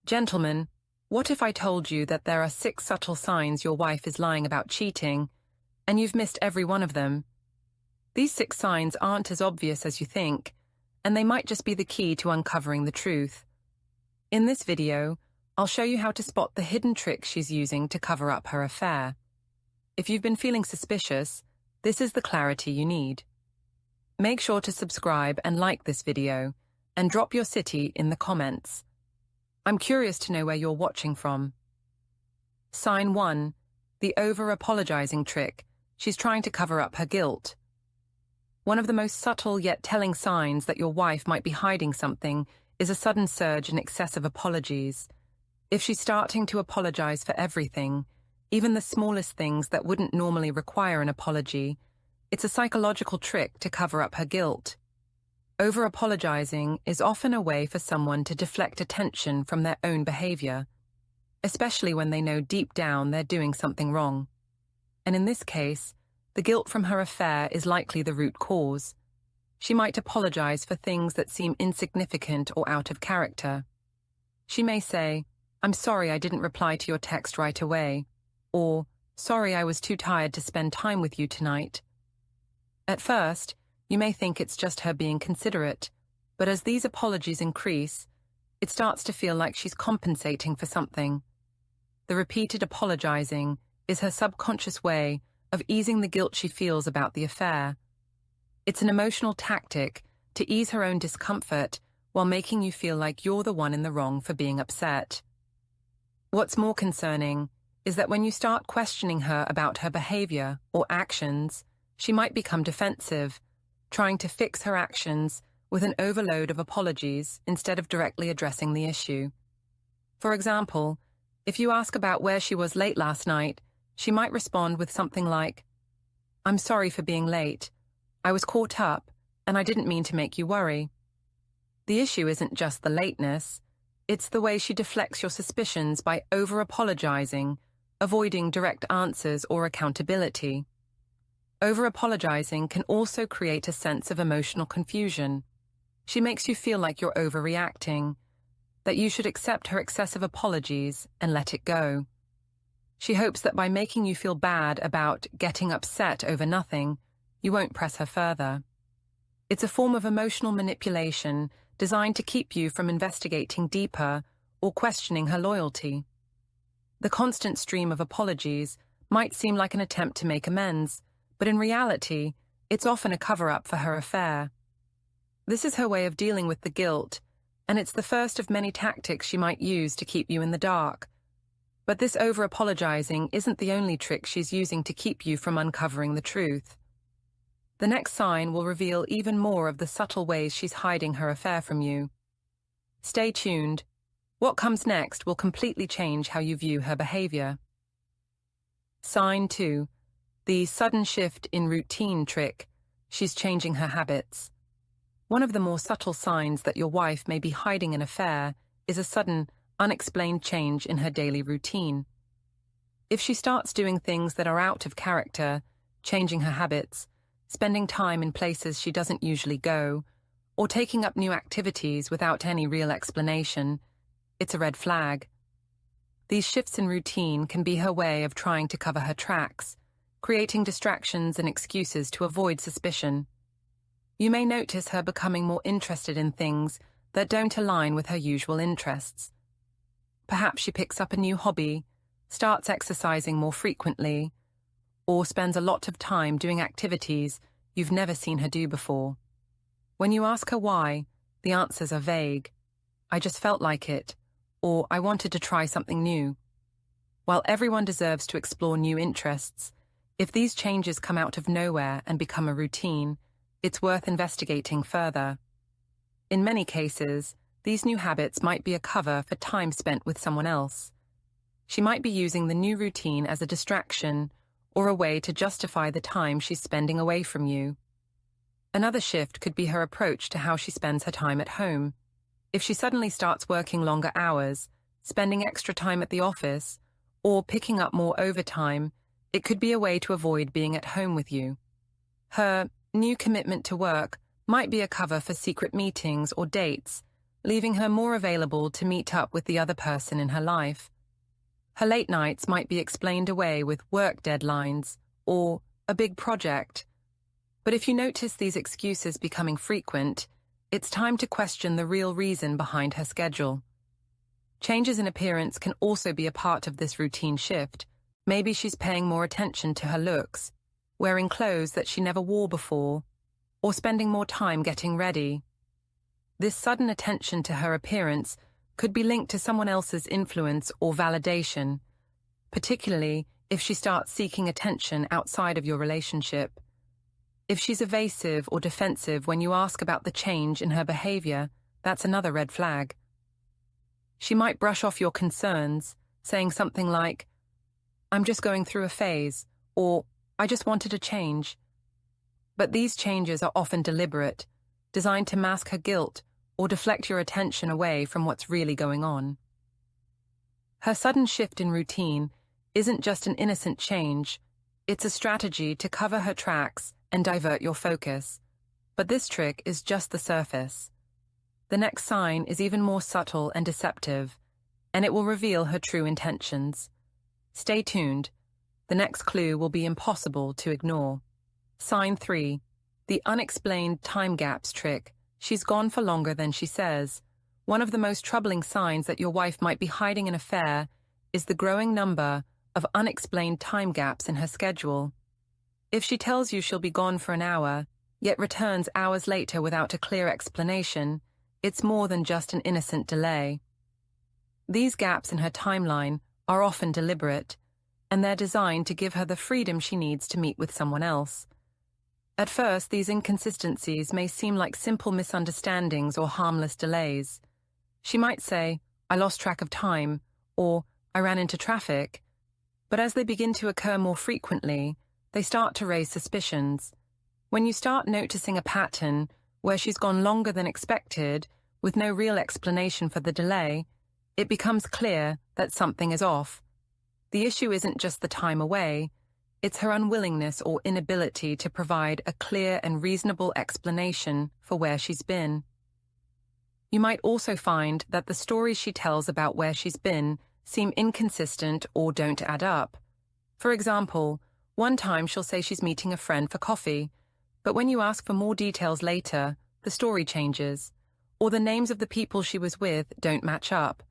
Gentlemen, what if I told you that there are 6 subtle signs your wife is lying about cheating, and you've missed every one of them? These 6 signs aren't as obvious as you think, and they might just be the key to uncovering the truth. In this video, I'll show you how to spot the hidden tricks she's using to cover up her affair. If you've been feeling suspicious, this is the clarity you need. Make sure to subscribe and like this video, and drop your city in the comments. I'm curious to know where you're watching from. Sign 1. The over-apologizing trick. She's trying to cover up her guilt. One of the most subtle yet telling signs that your wife might be hiding something is a sudden surge in excessive apologies. If she's starting to apologize for everything, even the smallest things that wouldn't normally require an apology, it's a psychological trick to cover up her guilt. Over-apologizing is often a way for someone to deflect attention from their own behavior, especially when they know deep down they're doing something wrong. And in this case, the guilt from her affair is likely the root cause. She might apologize for things that seem insignificant or out of character. She may say, "I'm sorry I didn't reply to your text right away," or, "Sorry I was too tired to spend time with you tonight." At first, you may think it's just her being considerate, but as these apologies increase, it starts to feel like she's compensating for something. The repeated apologizing is her subconscious way of easing the guilt she feels about the affair. It's an emotional tactic to ease her own discomfort while making you feel like you're the one in the wrong for being upset. What's more concerning is that when you start questioning her about her behavior or actions, she might become defensive, trying to fix her actions with an overload of apologies instead of directly addressing the issue. For example, if you ask about where she was late last night, she might respond with something like, "I'm sorry for being late. I was caught up, and I didn't mean to make you worry." The issue isn't just the lateness, it's the way she deflects your suspicions by over-apologizing, avoiding direct answers or accountability. Over-apologizing can also create a sense of emotional confusion. She makes you feel like you're overreacting, that you should accept her excessive apologies and let it go. She hopes that by making you feel bad about getting upset over nothing, you won't press her further. It's a form of emotional manipulation designed to keep you from investigating deeper or questioning her loyalty. The constant stream of apologies might seem like an attempt to make amends, but in reality, it's often a cover-up for her affair. This is her way of dealing with the guilt, and it's the first of many tactics she might use to keep you in the dark. But this over-apologizing isn't the only trick she's using to keep you from uncovering the truth. The next sign will reveal even more of the subtle ways she's hiding her affair from you. Stay tuned. What comes next will completely change how you view her behavior. Sign 2. The sudden shift in routine trick. She's changing her habits. One of the more subtle signs that your wife may be hiding an affair is a sudden, unexplained change in her daily routine. If she starts doing things that are out of character, changing her habits, spending time in places she doesn't usually go, or taking up new activities without any real explanation, it's a red flag. These shifts in routine can be her way of trying to cover her tracks, creating distractions and excuses to avoid suspicion. You may notice her becoming more interested in things that don't align with her usual interests. Perhaps she picks up a new hobby, starts exercising more frequently, or spends a lot of time doing activities you've never seen her do before. When you ask her why, the answers are vague. "I just felt like it," or "I wanted to try something new." While everyone deserves to explore new interests, if these changes come out of nowhere and become a routine, it's worth investigating further. In many cases, these new habits might be a cover for time spent with someone else. She might be using the new routine as a distraction or a way to justify the time she's spending away from you. Another shift could be her approach to how she spends her time at home. If she suddenly starts working longer hours, spending extra time at the office, or picking up more overtime, it could be a way to avoid being at home with you. Her new commitment to work might be a cover for secret meetings or dates, leaving her more available to meet up with the other person in her life. Her late nights might be explained away with work deadlines or a big project. But if you notice these excuses becoming frequent, it's time to question the real reason behind her schedule. Changes in appearance can also be a part of this routine shift. Maybe she's paying more attention to her looks, wearing clothes that she never wore before, or spending more time getting ready. This sudden attention to her appearance could be linked to someone else's influence or validation, particularly if she starts seeking attention outside of your relationship. If she's evasive or defensive when you ask about the change in her behavior, that's another red flag. She might brush off your concerns, saying something like, "I'm just going through a phase," or "I just wanted a change." But these changes are often deliberate, designed to mask her guilt or deflect your attention away from what's really going on. Her sudden shift in routine isn't just an innocent change, it's a strategy to cover her tracks and divert your focus. But this trick is just the surface. The next sign is even more subtle and deceptive, and it will reveal her true intentions. Stay tuned. The next clue will be impossible to ignore. Sign 3. The unexplained time gaps trick. She's gone for longer than she says. One of the most troubling signs that your wife might be hiding an affair is the growing number of unexplained time gaps in her schedule. If she tells you she'll be gone for an hour, yet returns hours later without a clear explanation, it's more than just an innocent delay. These gaps in her timeline are often deliberate, and they're designed to give her the freedom she needs to meet with someone else. At first, these inconsistencies may seem like simple misunderstandings or harmless delays. She might say, "I lost track of time," or "I ran into traffic." But as they begin to occur more frequently, they start to raise suspicions. When you start noticing a pattern where she's gone longer than expected, with no real explanation for the delay, it becomes clear that something is off. The issue isn't just the time away, it's her unwillingness or inability to provide a clear and reasonable explanation for where she's been. You might also find that the stories she tells about where she's been seem inconsistent or don't add up. For example, one time she'll say she's meeting a friend for coffee, but when you ask for more details later, the story changes, or the names of the people she was with don't match up.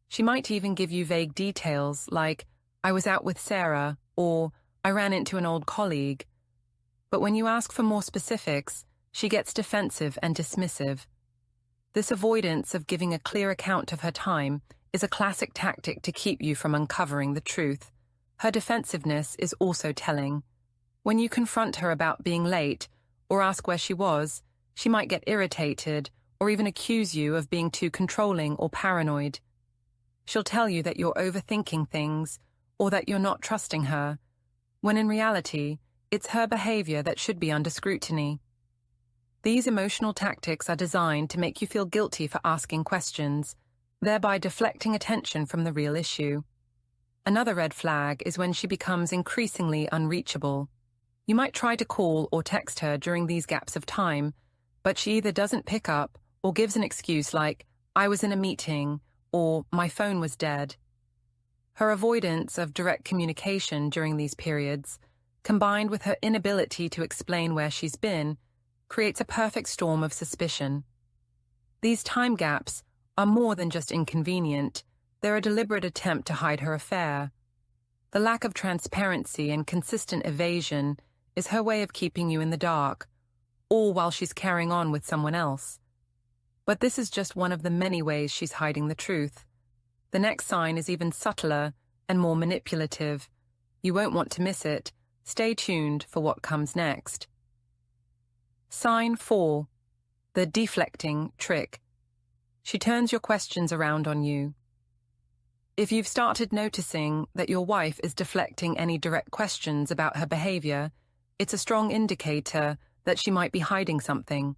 She might even give you vague details like, "I was out with Sarah," or "I ran into an old colleague." But when you ask for more specifics, she gets defensive and dismissive. This avoidance of giving a clear account of her time is a classic tactic to keep you from uncovering the truth. Her defensiveness is also telling. When you confront her about being late or ask where she was, she might get irritated or even accuse you of being too controlling or paranoid. She'll tell you that you're overthinking things or that you're not trusting her, when in reality, it's her behavior that should be under scrutiny. These emotional tactics are designed to make you feel guilty for asking questions, thereby deflecting attention from the real issue. Another red flag is when she becomes increasingly unreachable. You might try to call or text her during these gaps of time, but she either doesn't pick up or gives an excuse like, "I was in a meeting," or "my phone was dead." Her avoidance of direct communication during these periods, combined with her inability to explain where she's been, creates a perfect storm of suspicion. These time gaps are more than just inconvenient, they're a deliberate attempt to hide her affair. The lack of transparency and consistent evasion is her way of keeping you in the dark, all while she's carrying on with someone else. But this is just one of the many ways she's hiding the truth. The next sign is even subtler and more manipulative. You won't want to miss it. Stay tuned for what comes next. Sign 4. The deflecting trick. She turns your questions around on you. If you've started noticing that your wife is deflecting any direct questions about her behavior, it's a strong indicator that she might be hiding something.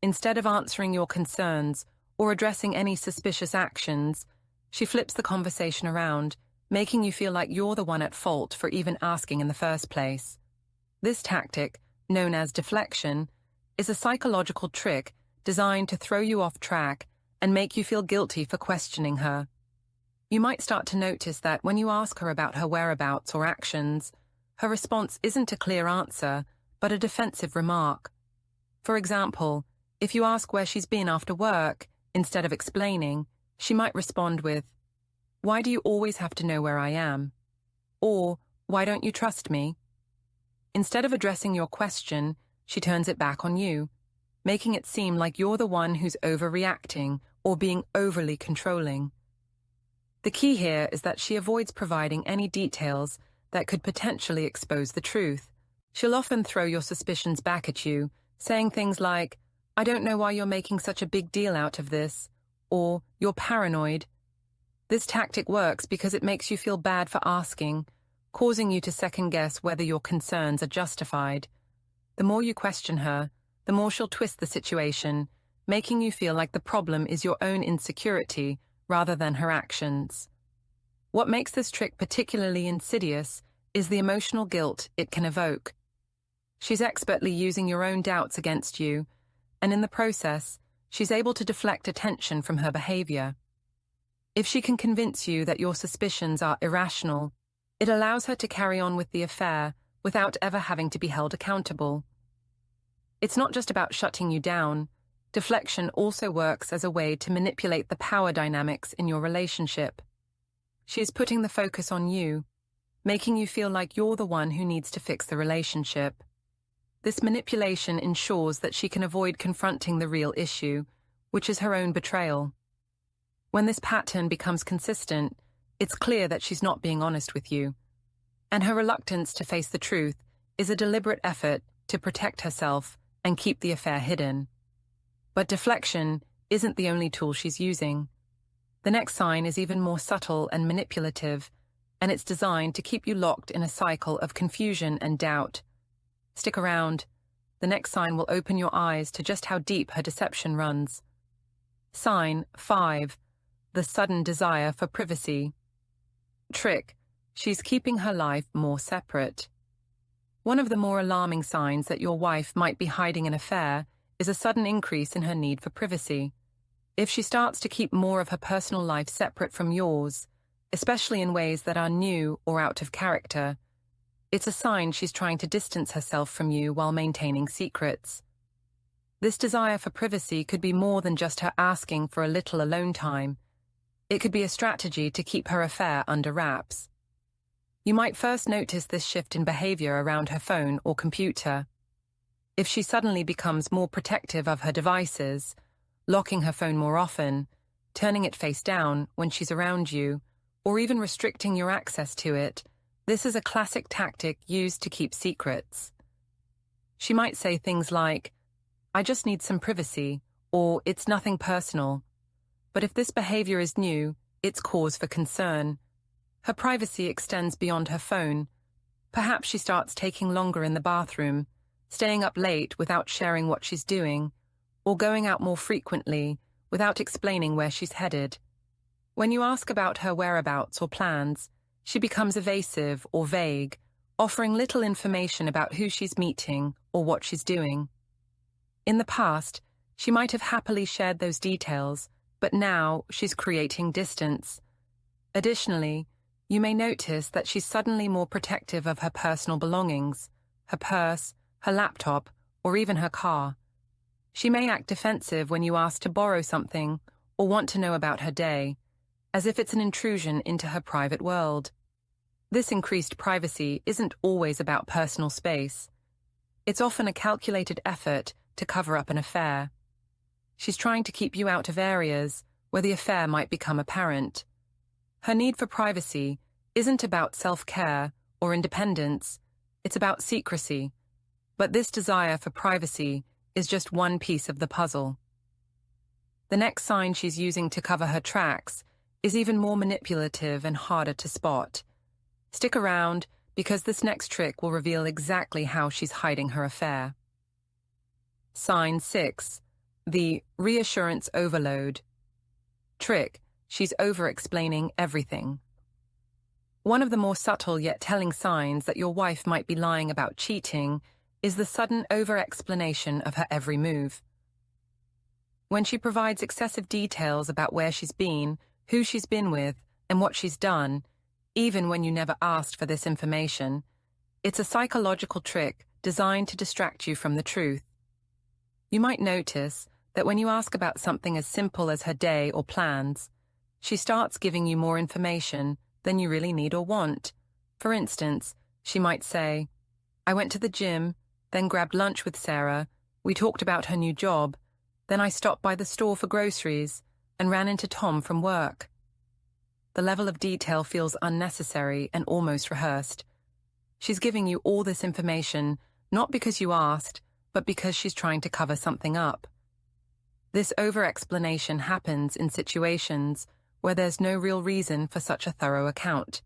Instead of answering your concerns or addressing any suspicious actions, she flips the conversation around, making you feel like you're the one at fault for even asking in the first place. This tactic, known as deflection, is a psychological trick designed to throw you off track and make you feel guilty for questioning her. You might start to notice that when you ask her about her whereabouts or actions, her response isn't a clear answer, but a defensive remark. For example, if you ask where she's been after work, instead of explaining, she might respond with, "Why do you always have to know where I am?" Or, "Why don't you trust me?" Instead of addressing your question, she turns it back on you, making it seem like you're the one who's overreacting or being overly controlling. The key here is that she avoids providing any details that could potentially expose the truth. She'll often throw your suspicions back at you, saying things like, "I don't know why you're making such a big deal out of this," or "You're paranoid." This tactic works because it makes you feel bad for asking, causing you to second-guess whether your concerns are justified. The more you question her, the more she'll twist the situation, making you feel like the problem is your own insecurity rather than her actions. What makes this trick particularly insidious is the emotional guilt it can evoke. She's expertly using your own doubts against you, and in the process, she's able to deflect attention from her behavior. If she can convince you that your suspicions are irrational, it allows her to carry on with the affair without ever having to be held accountable. It's not just about shutting you down. Deflection also works as a way to manipulate the power dynamics in your relationship. She is putting the focus on you, making you feel like you're the one who needs to fix the relationship. This manipulation ensures that she can avoid confronting the real issue, which is her own betrayal. When this pattern becomes consistent, it's clear that she's not being honest with you, and her reluctance to face the truth is a deliberate effort to protect herself and keep the affair hidden. But deflection isn't the only tool she's using. The next sign is even more subtle and manipulative, and it's designed to keep you locked in a cycle of confusion and doubt. Stick around. The next sign will open your eyes to just how deep her deception runs. Sign 5. The sudden desire for privacy. Trick. She's keeping her life more separate. One of the more alarming signs that your wife might be hiding an affair is a sudden increase in her need for privacy. If she starts to keep more of her personal life separate from yours, especially in ways that are new or out of character, it's a sign she's trying to distance herself from you while maintaining secrets. This desire for privacy could be more than just her asking for a little alone time. It could be a strategy to keep her affair under wraps. You might first notice this shift in behavior around her phone or computer. If she suddenly becomes more protective of her devices, locking her phone more often, turning it face down when she's around you, or even restricting your access to it, this is a classic tactic used to keep secrets. She might say things like, "I just need some privacy," or "It's nothing personal." But if this behavior is new, it's cause for concern. Her privacy extends beyond her phone. Perhaps she starts taking longer in the bathroom, staying up late without sharing what she's doing, or going out more frequently without explaining where she's headed. When you ask about her whereabouts or plans, she becomes evasive or vague, offering little information about who she's meeting or what she's doing. In the past, she might have happily shared those details, but now she's creating distance. Additionally, you may notice that she's suddenly more protective of her personal belongings, her purse, her laptop, or even her car. She may act defensive when you ask to borrow something or want to know about her day, as if it's an intrusion into her private world. This increased privacy isn't always about personal space. It's often a calculated effort to cover up an affair. She's trying to keep you out of areas where the affair might become apparent. Her need for privacy isn't about self-care or independence, it's about secrecy. But this desire for privacy is just one piece of the puzzle. The next sign she's using to cover her tracks is even more manipulative and harder to spot. Stick around, because this next trick will reveal exactly how she's hiding her affair. Sign 6. The reassurance overload. Trick. She's over-explaining everything. One of the more subtle yet telling signs that your wife might be lying about cheating is the sudden over-explanation of her every move. When she provides excessive details about where she's been, who she's been with, and what she's done, even when you never asked for this information, it's a psychological trick designed to distract you from the truth. You might notice that when you ask about something as simple as her day or plans, she starts giving you more information than you really need or want. For instance, she might say, "I went to the gym, then grabbed lunch with Sarah, we talked about her new job, then I stopped by the store for groceries and ran into Tom from work." The level of detail feels unnecessary and almost rehearsed. She's giving you all this information not because you asked, but because she's trying to cover something up. This over-explanation happens in situations where there's no real reason for such a thorough account.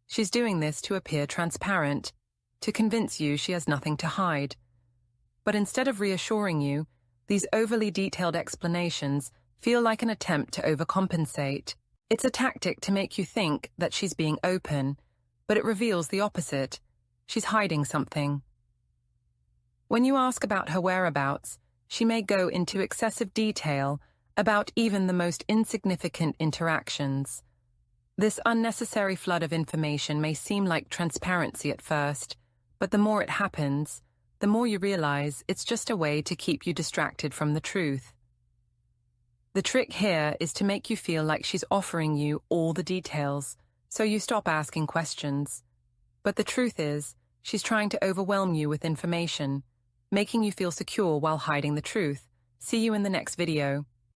She's doing this to appear transparent, to convince you she has nothing to hide. But instead of reassuring you, these overly detailed explanations feel like an attempt to overcompensate. It's a tactic to make you think that she's being open, but it reveals the opposite. She's hiding something. When you ask about her whereabouts, she may go into excessive detail about even the most insignificant interactions. This unnecessary flood of information may seem like transparency at first, but the more it happens, the more you realize it's just a way to keep you distracted from the truth. The trick here is to make you feel like she's offering you all the details, so you stop asking questions. But the truth is, she's trying to overwhelm you with information, making you feel secure while hiding the truth. See you in the next video.